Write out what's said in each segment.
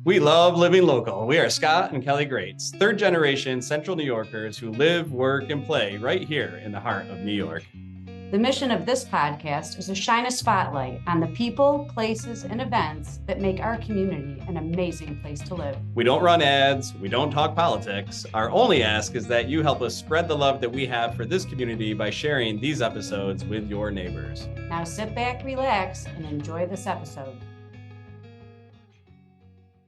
We love living local. We are Scott and Kelly Greats, third generation Central New Yorkers who live, work, and play right here in the heart of New York. The mission of this podcast is to shine a spotlight on the people, places, and events that make our community an amazing place to live. We don't run ads. We don't talk politics. Our only ask is that you help us spread the love that we have for this community by sharing these episodes with your neighbors. Now sit back, relax, and enjoy this episode.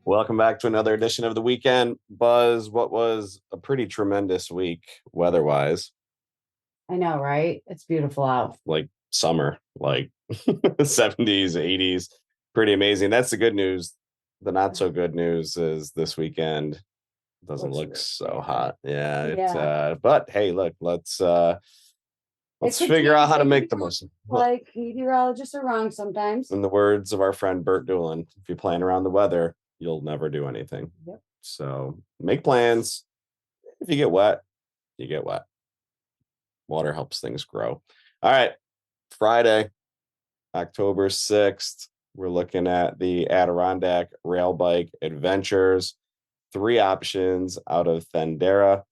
Welcome back to another edition of The Weekend Buzz. What was a pretty tremendous week weather-wise. I know, right? It's beautiful out. Like summer, like 70s, 80s. Pretty amazing. That's the good news. The not so good news is this weekend doesn't look so hot. Yeah. But hey, look, let's figure out how to make the most. Like meteorologists are wrong sometimes. In the words of our friend Bert Doolin, if you're playing around the weather, you'll never do anything. Yep. So make plans. If you get wet, you get wet. Water helps things grow. All right. Friday, October 6th, we're looking at the Adirondack Railbike Adventures. 3 options out of Thendera.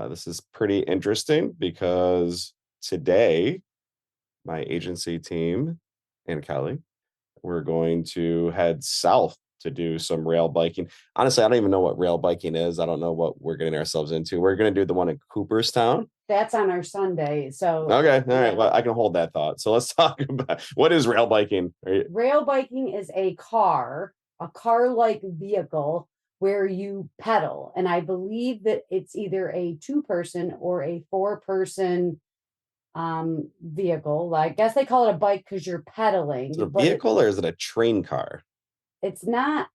This is pretty interesting because today, my agency team and Kelly, we're going to head south to do some rail biking. Honestly, I don't even know what rail biking is. I don't know what we're getting ourselves into. We're going to do the one in Cooperstown. That's on our Sunday. So okay, all right. Well, I can hold that thought. So let's talk about what is rail biking. Rail biking is a car-like vehicle where you pedal, and I believe that it's either a 2-person or a 4-person vehicle. I guess they call it a bike because you're pedaling. Is it a vehicle or is it a train car? It's not.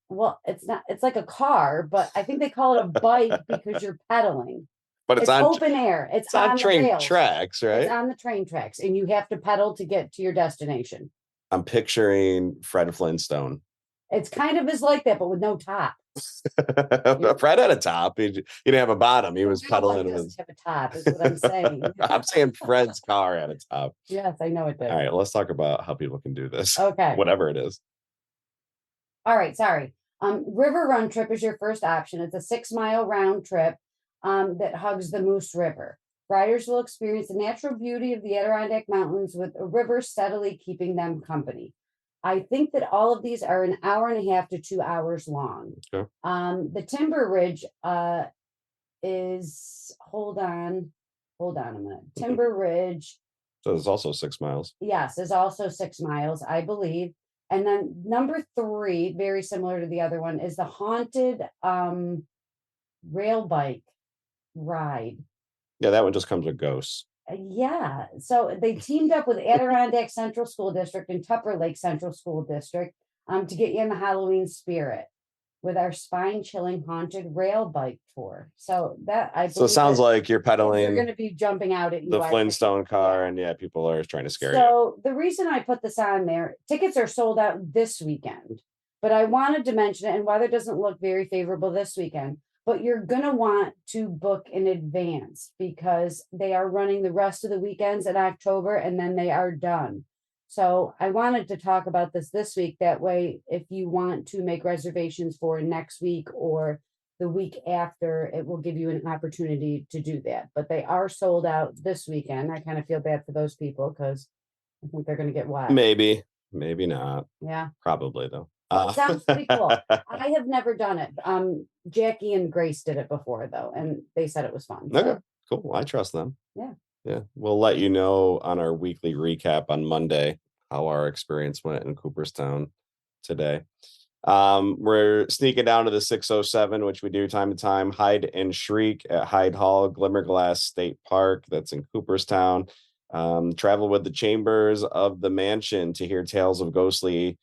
It's like a car, but I think they call it a bike because you're pedaling. But it's on open air. It's on train rails. Tracks, right? It's on the train tracks, and you have to pedal to get to your destination. I'm picturing Fred Flintstone. It's kind of is like that, but with no top. Fred had a top. He didn't have a bottom. He was pedaling. Doesn't have a top, is what I'm saying. I'm saying Fred's car had a top. Yes, I know it did. All right, let's talk about how people can do this. Okay. Whatever it is. All right, sorry. River Run Trip is your first option. It's a 6-mile round trip that hugs the Moose River. Riders will experience the natural beauty of the Adirondack Mountains with a river steadily keeping them company. I think that all of these are an hour and a half to 2 hours long. Okay. The Timber Ridge is, hold on a minute. Timber Ridge. So it's also 6 miles. Yes, is also 6 miles, I believe. And then number 3, very similar to the other one, is the Haunted Rail Bike Ride. Yeah, that one just comes with ghosts. Yeah. So they teamed up with Adirondack Central School District and Tupper Lake Central School District to get you in the Halloween spirit with our spine-chilling haunted rail bike tour. So that it sounds like you're pedaling. You're going to be jumping out at you. The Flintstone car, and people are trying to scare you. So the reason I put this on there, tickets are sold out this weekend, but I wanted to mention it, and weather doesn't look very favorable this weekend. But you're going to want to book in advance because they are running the rest of the weekends in October and then they are done. So I wanted to talk about this week. That way, if you want to make reservations for next week or the week after, it will give you an opportunity to do that. But they are sold out this weekend. I kind of feel bad for those people because I think they're going to get wet. Maybe not. Yeah. Probably, though. Sounds pretty cool. I have never done it. Jackie and Grace did it before, though, and they said it was fun. So. Okay, cool. Well, I trust them. Yeah. We'll let you know on our weekly recap on Monday how our experience went in Cooperstown today. We're sneaking down to the 607, which we do time to time. Hide and Shriek at Hyde Hall, Glimmerglass State Park. That's in Cooperstown. Travel with the Chambers of the Mansion to hear tales of ghostly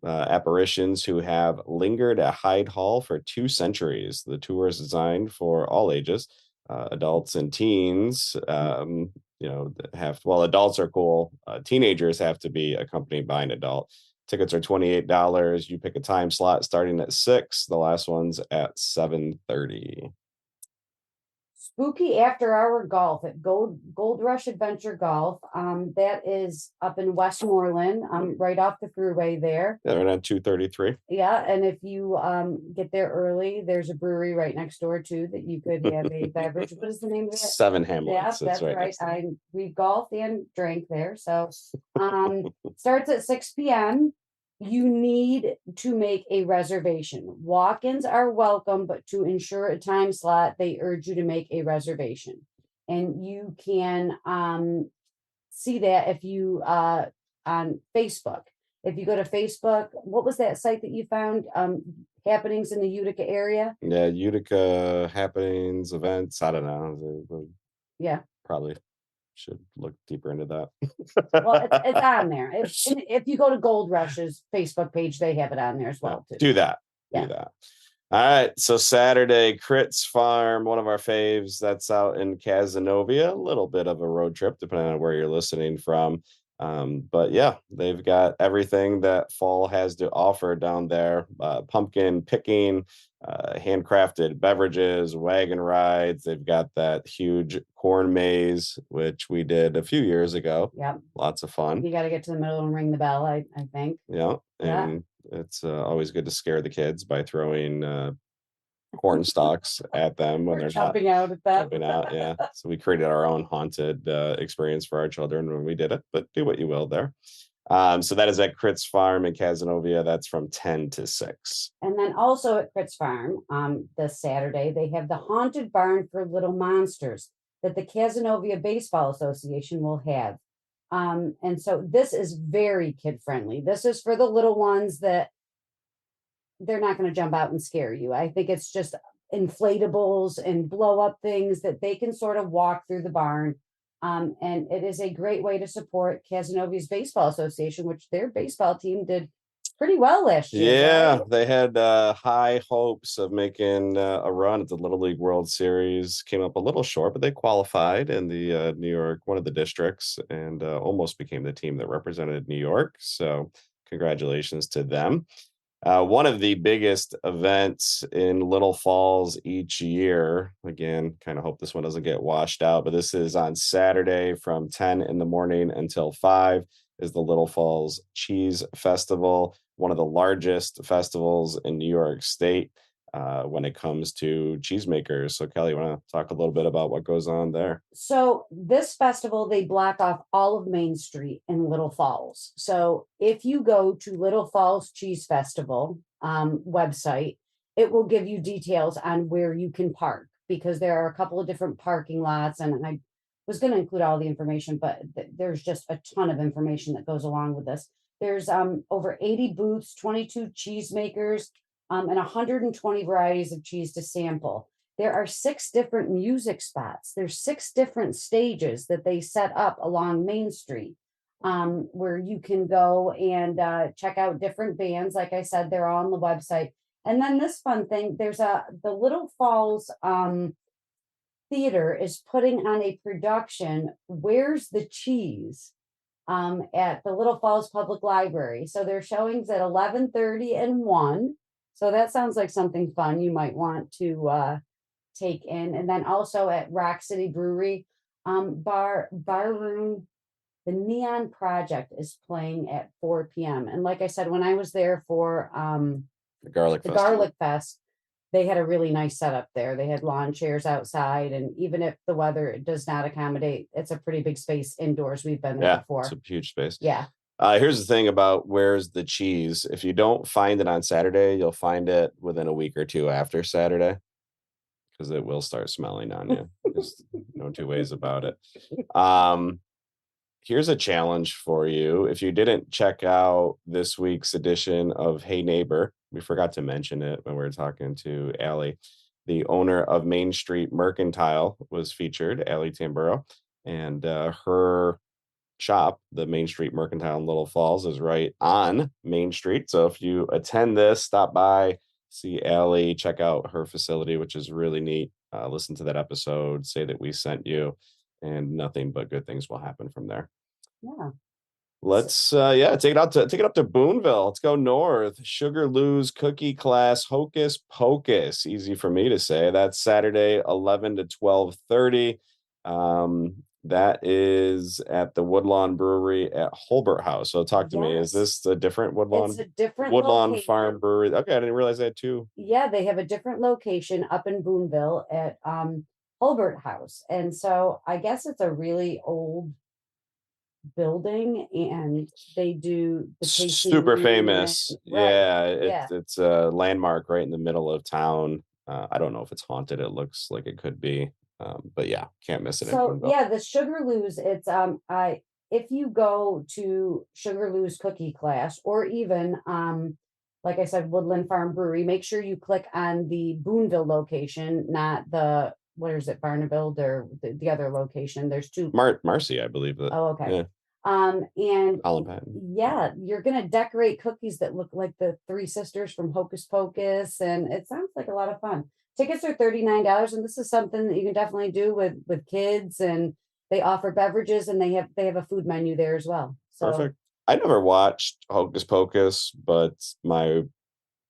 apparitions who have lingered at Hyde Hall for 2 centuries. The tour is designed for all ages, adults and teens. Adults are cool. Teenagers have to be accompanied by an adult. Tickets are $28. You pick a time slot starting at 6. The last one's at 7:30. spooky after hour golf at Gold Rush Adventure Golf. That is up in Westmoreland, right off the throughway there. Yeah, right on 233. Yeah, and if you get there early, there's a brewery right next door too that you could have a beverage. What is the name of it? Seven Yeah, Hamlets. that's right. right. We golfed and drank there. So starts at 6 p.m. You need to make a reservation. Walk-ins are welcome, but to ensure a time slot, they urge you to make a reservation. And you can see that if you on Facebook. If you go to Facebook, what was that site that you found? Happenings in the Utica area? Yeah, Utica happenings, events. I don't know. Yeah. Probably should look deeper into that. Well, it's on there. If you go to Gold Rush's Facebook page, they have it on there as well too. Do that. Yeah. Do that. All right. So Saturday, Crit's Farm, one of our faves. That's out in Cazenovia. A little bit of a road trip, depending on where you're listening from. But yeah, they've got everything that fall has to offer down there. Pumpkin picking, handcrafted beverages, wagon rides. They've got that huge corn maze, which we did a few years ago. Yep. Lots of fun. You got to get to the middle and ring the bell, I think. Yeah. And it's always good to scare the kids by throwing corn stalks at them when they're jumping out at them. jumping out. Yeah. So we created our own haunted experience for our children when we did it, but do what you will there. So that is at Crit's Farm in Cazenovia. That's from 10 to 6. And then also at Crit's Farm, this Saturday, they have the Haunted Barn for Little Monsters that the Cazenovia Baseball Association will have. And so this is very kid friendly. This is for the little ones that they're not going to jump out and scare you. I think it's just inflatables and blow up things that they can sort of walk through the barn. And it is a great way to support Cazenovia's Baseball Association, which their baseball team did pretty well last year. Yeah, right? they had high hopes of making a run at the Little League World Series. Came up a little short, but they qualified in the New York, one of the districts, and almost became the team that represented New York. So congratulations to them. One of the biggest events in Little Falls each year, again, kind of hope this one doesn't get washed out, but this is on Saturday from 10 in the morning until 5, is the Little Falls Cheese Festival, one of the largest festivals in New York State when it comes to cheesemakers. So Kelly, you want to talk a little bit about what goes on there? So this festival, they block off all of Main Street in Little Falls. So if you go to Little Falls Cheese Festival website, it will give you details on where you can park, because there are a couple of different parking lots, and I was going to include all the information, but there's just a ton of information that goes along with this. There's over 80 booths, 22 cheesemakers, and 120 varieties of cheese to sample. There are 6 different music spots. There's 6 different stages that they set up along Main Street, where you can go and check out different bands. Like I said, they're all on the website. And then this fun thing, there's the Little Falls Theater is putting on a production, Where's the Cheese? At the Little Falls Public Library. So they're showings at 11:30 and 1. So that sounds like something fun you might want to take in. And then also at Rock City Brewery, Bar Room, the Neon Project is playing at 4 p.m. And like I said, when I was there for The Garlic the Festival. Garlic Fest, they had a really nice setup there. They had lawn chairs outside, and even if the weather does not accommodate, it's a pretty big space indoors. We've been there before. It's a huge space. Yeah. Here's the thing about Where's the Cheese. If you don't find it on Saturday, you'll find it within a week or two after Saturday, because it will start smelling on you. There's no two ways about it. Here's a challenge for you. If you didn't check out this week's edition of Hey Neighbor, we forgot to mention it when we were talking to Allie. The owner of Main Street Mercantile was featured, Allie Tamburo, and her shop, the Main Street Mercantile in Little Falls, is right on Main Street. So if you attend this, stop by, see Allie, check out her facility, which is really neat. Listen to that episode, say that we sent you, and nothing but good things will happen from there. Yeah. Let's take it up to Boonville. Let's go north. Sugar Lou's cookie class, Hocus Pocus. Easy for me to say. That's Saturday 11 to 12:30. That is at the Woodlawn Brewery at Holbert House. So talk to me. Is this a different Woodlawn? It's a different Woodlawn location. Farm Brewery. Okay, I didn't realize that too. Yeah, they have a different location up in Boonville at Holbert House. And so I guess it's a really old building, and they do the tasting Super room famous. and- right, Yeah, it's a landmark right in the middle of town. I don't know if it's haunted. It looks like it could be. But yeah, can't miss it. So yeah, the Sugar Lou's, it's I if you go to Sugar Lou's cookie class, or even like I said, Woodland Farm Brewery, make sure you click on the Boonville location, not the, what is it, Barneville, or the other location. There's two. Marcy, I believe that. Oh, okay. Yeah. And Colin Patton. yeah, you're gonna decorate cookies that look like the three sisters from Hocus Pocus, and it sounds like a lot of fun. Tickets are $39, and this is something that you can definitely do with kids, and they offer beverages, and they have a food menu there as well. So Perfect. I never watched Hocus Pocus, but my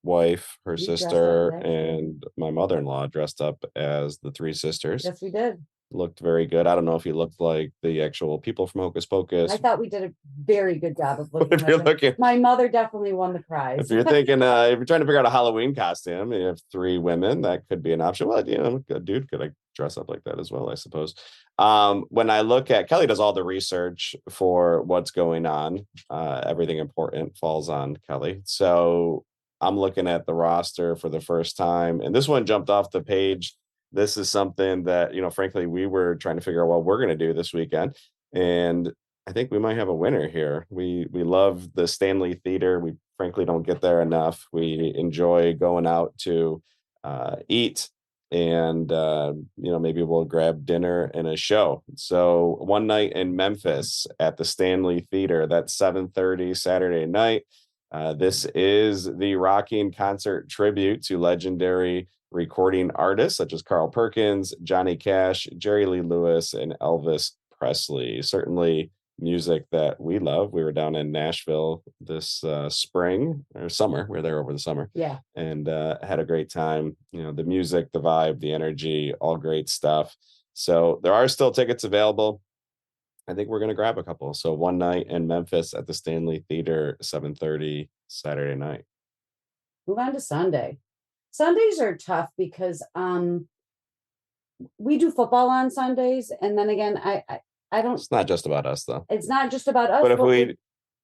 wife, her You dressed up, sister, right? and my mother-in-law dressed up as the three sisters. yes, we did. Looked very good. I don't know if he looked like the actual people from Hocus Pocus. I thought we did a very good job of looking. If you're like them. looking, My mother definitely won the prize. if you're thinking, if you're trying to figure out a Halloween costume, and you have three women, that could be an option. Well, a dude could like dress up like that as well, I suppose. When I look at Kelly, does all the research for what's going on. Everything important falls on Kelly. So I'm looking at the roster for the first time, and this one jumped off the page. This is something that, frankly, we were trying to figure out what we're going to do this weekend. And I think we might have a winner here. We love the Stanley Theater. We frankly don't get there enough. We enjoy going out to eat, and maybe we'll grab dinner and a show. So one night in Memphis at the Stanley Theater, that's 7:30 Saturday night. This is the rocking concert tribute to legendary recording artists such as Carl Perkins, Johnny Cash, Jerry Lee Lewis, and Elvis Presley. Certainly music that we love. We were down in Nashville this spring or summer. We were there over the summer. Yeah. And had a great time. The music, the vibe, the energy, all great stuff. So there are still tickets available. I think we're going to grab a couple. So one night in Memphis at the Stanley Theater, 7:30 Saturday night. Move on to Sunday. Sundays are tough because we do football on Sundays, and then again, I don't. It's not just about us, though. It's not just about us. But if we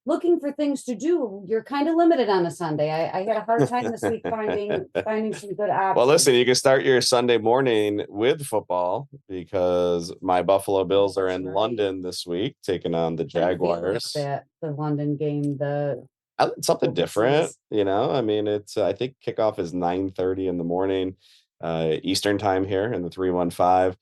looking for things to do, you're kind of limited on a Sunday. I had a hard time this week finding some good options. Well, listen, you can start your Sunday morning with football because my Buffalo Bills are in London this week, taking on the Jaguars. The London game, something different, I mean, it's I think kickoff is 9:30 in the morning, Eastern time here in the 315,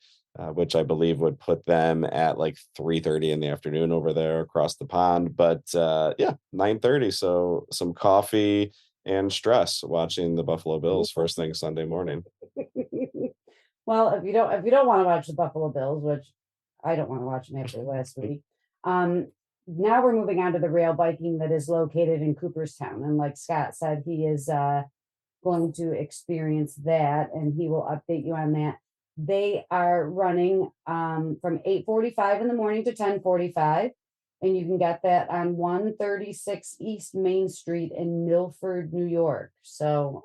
which I believe would put them at like 3:30 in the afternoon over there across the pond. But 9:30. So some coffee and stress watching the Buffalo Bills first thing Sunday morning. Well, if you don't want to watch the Buffalo Bills, which I don't want to watch them after last week, now we're moving on to the rail biking that is located in Cooperstown. And like Scott said, he is going to experience that, and he will update you on that. They are running from 8:45 in the morning to 10:45, and you can get that on 136 East Main Street in Milford, New York. So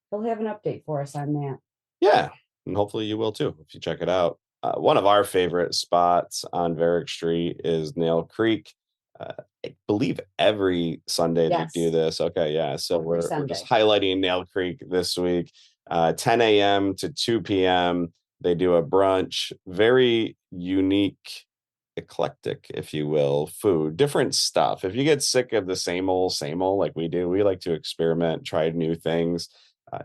he'll have an update for us on that. Yeah, and hopefully you will too if you check it out. One of our favorite spots on Varick Street is Nail Creek. I believe every Sunday they do this. Okay, yeah. So we're just highlighting Nail Creek this week. 10 a.m. to 2 p.m. They do a brunch. Very unique, eclectic, if you will, food, different stuff. If you get sick of the same old like we do, we like to experiment, try new things.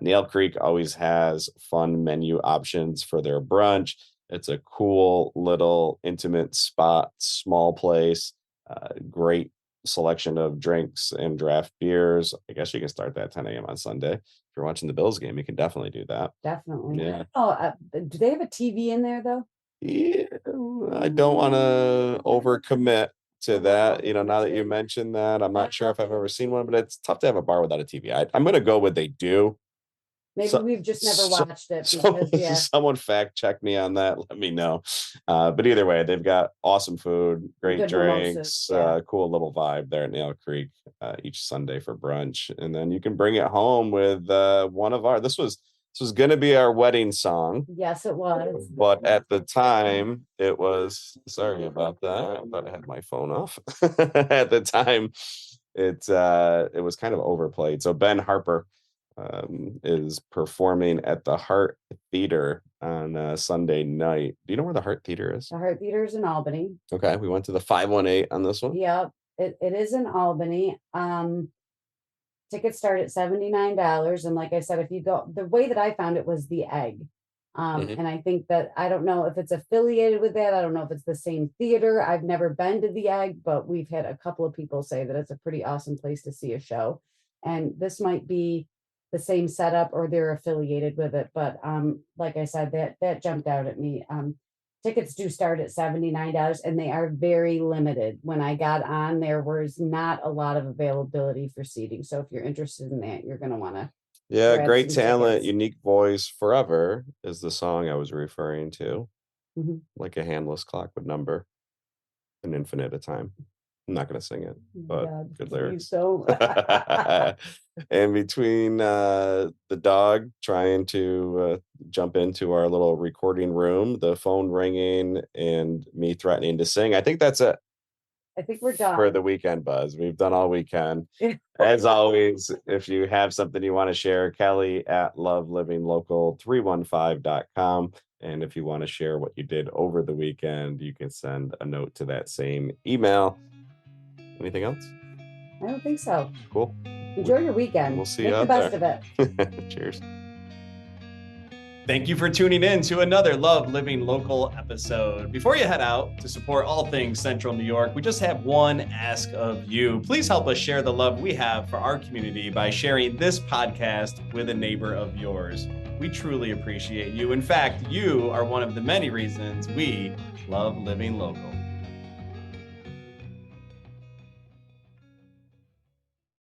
Nail Creek always has fun menu options for their brunch. It's a cool little intimate spot, small place, great selection of drinks and draft beers. I guess you can start that 10 a.m. on Sunday. If you're watching the Bills game, you can definitely do that. Definitely. Yeah. Oh, do they have a TV in there though? Yeah, I don't want to overcommit, to that. Now that you mentioned that, I'm not sure if I've ever seen one, but it's tough to have a bar without a TV. I'm going to go with they do. Maybe we've just never watched it because Someone fact check me on that. Let me know. But either way, they've got awesome food, great Good drinks, mimosas, cool little vibe there at Nail Creek each Sunday for brunch, and then you can bring it home with one of our. This was going to be our wedding song. Yes, it was. But at the time, it was. Sorry about that. I thought I had my phone off. At the time, it was kind of overplayed. So Ben Harper is performing at the Hart Theater on Sunday night. Do you know where the Hart Theater is? The Hart Theater is in Albany. Okay, we went to the 518 on this one. Yep, it is in Albany. Tickets start at $79, and like I said, if you go, the way that I found it was the Egg. And I think that, I don't know if it's affiliated with that. I don't know if it's the same theater. I've never been to the Egg, but we've had a couple of people say that it's a pretty awesome place to see a show. And this might be the same setup or they're affiliated with it. But like I said, that jumped out at me. Tickets do start at $79 and they are very limited. When I got on, there was not a lot of availability for seating. So if you're interested in that, you're going to want to. Yeah, great some talent, tickets. unique voice. Forever is the song I was referring to. Like a handless clock would number an infinite at a time. I'm not going to sing it, but God, good lyrics. So And between the dog trying to jump into our little recording room, the phone ringing, and me threatening to sing, I think that's it. I think we're done for the weekend buzz. We've done all we can. As always, if you have something you want to share, Kelly at lovelivinglocal315.com. And if you want to share what you did over the weekend, you can send a note to that same email. Anything else? I don't think so. Cool. Enjoy your weekend. We'll see Make you the out best there. of it. Cheers. Thank you for tuning in to another Love Living Local episode. Before you head out to support all things Central New York, we just have one ask of you. Please help us share the love we have for our community by sharing this podcast with a neighbor of yours. We truly appreciate you. In fact, you are one of the many reasons we love living local.